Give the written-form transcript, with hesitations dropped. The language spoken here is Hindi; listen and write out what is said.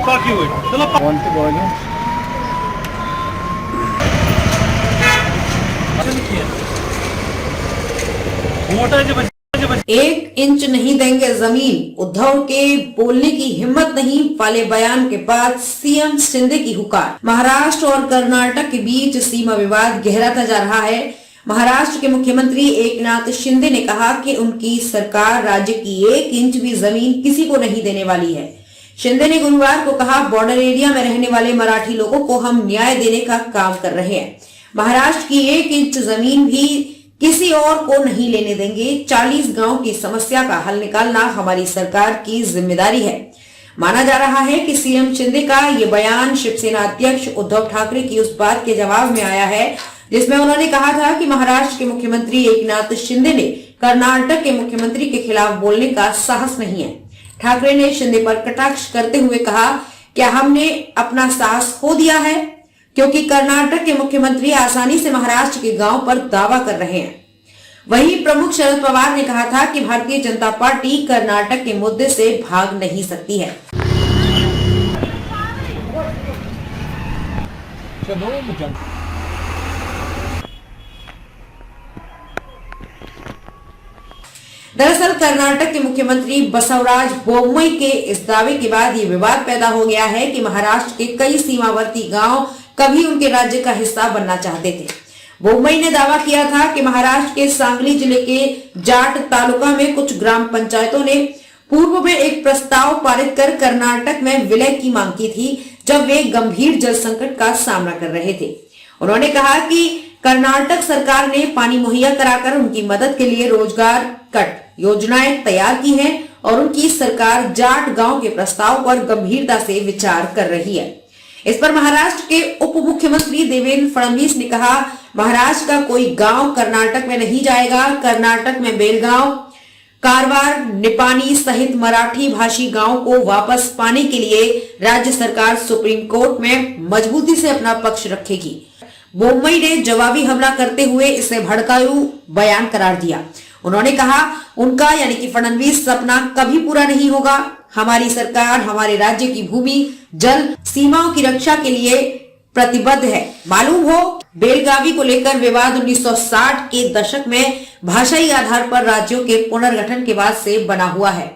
बाकी हुई चलो मोटा जो 1 इंच नहीं देंगे जमीन, उद्धव के बोलने की हिम्मत नहीं वाले बयान के बाद सीएम शिंदे की हुकार। महाराष्ट्र और कर्नाटक के बीच सीमा विवाद गहराता जा रहा है। महाराष्ट्र के मुख्यमंत्री एकनाथ शिंदे ने कहा कि उनकी सरकार राज्य की 1 इंच भी जमीन किसी को नहीं देने वाली है। शिंदे ने गुरुवार को कहा, बॉर्डर एरिया में रहने वाले मराठी लोगों को हम न्याय देने का काम कर रहे हैं। महाराष्ट्र की 1 इंच जमीन भी किसी और को नहीं लेने देंगे। 40 गांव की समस्या का हल निकालना हमारी सरकार की जिम्मेदारी है। माना जा रहा है कि सीएम शिंदे का ये बयान शिवसेना अध्यक्ष उद्धव ठाकरे की उस बात के जवाब में आया है जिसमें उन्होंने कहा था कि महाराष्ट्र के मुख्यमंत्री एकनाथ शिंदे ने कर्नाटक के मुख्यमंत्री के खिलाफ बोलने का साहस नहीं है। ठाकरे ने शिंदे पर कटाक्ष करते हुए कहा, क्या हमने अपना साहस खो दिया है? क्योंकि कर्नाटक के मुख्यमंत्री आसानी से महाराष्ट्र के गांव पर दावा कर रहे हैं। वहीं प्रमुख शरद पवार ने कहा था कि भारतीय जनता पार्टी कर्नाटक के मुद्दे से भाग नहीं सकती है। दरअसल कर्नाटक के मुख्यमंत्री बसवराज बोम्मई के इस दावे के बाद ये विवाद पैदा हो गया है कि महाराष्ट्र के कई सीमावर्ती गांव कभी उनके राज्य का हिस्सा बनना चाहते थे। बोम्मई ने दावा किया था कि महाराष्ट्र के सांगली जिले के जाट तालुका में कुछ ग्राम पंचायतों ने पूर्व में एक प्रस्ताव पारित कर कर्नाटक में विलय की मांग की थी जब वे गंभीर जल संकट का सामना कर रहे थे। उन्होंने कहा कि कर्नाटक सरकार ने पानी मुहैया कराकर उनकी मदद के लिए रोजगार कट योजनाएं तैयार की हैं और उनकी सरकार जाट गांव के प्रस्ताव पर गंभीरता से विचार कर रही है। इस पर महाराष्ट्र के उप मुख्यमंत्री देवेंद्र फडणवीस ने कहा, महाराष्ट्र का कोई गांव कर्नाटक में नहीं जाएगा। कर्नाटक में बेलगांव, कारवार, निपानी सहित मराठी भाषी गांव को वापस पाने के लिए राज्य सरकार सुप्रीम कोर्ट में मजबूती से अपना पक्ष रखेगी। बोम्मई ने जवाबी हमला करते हुए इसे भड़काऊ बयान करार दिया। उन्होंने कहा, उनका यानी कि फडणवीस सपना कभी पूरा नहीं होगा। हमारी सरकार हमारे राज्य की भूमि, जल, सीमाओं की रक्षा के लिए प्रतिबद्ध है। मालूम हो, बेलगावी को लेकर विवाद 1960 के दशक में भाषाई आधार पर राज्यों के पुनर्गठन के बाद से बना हुआ है।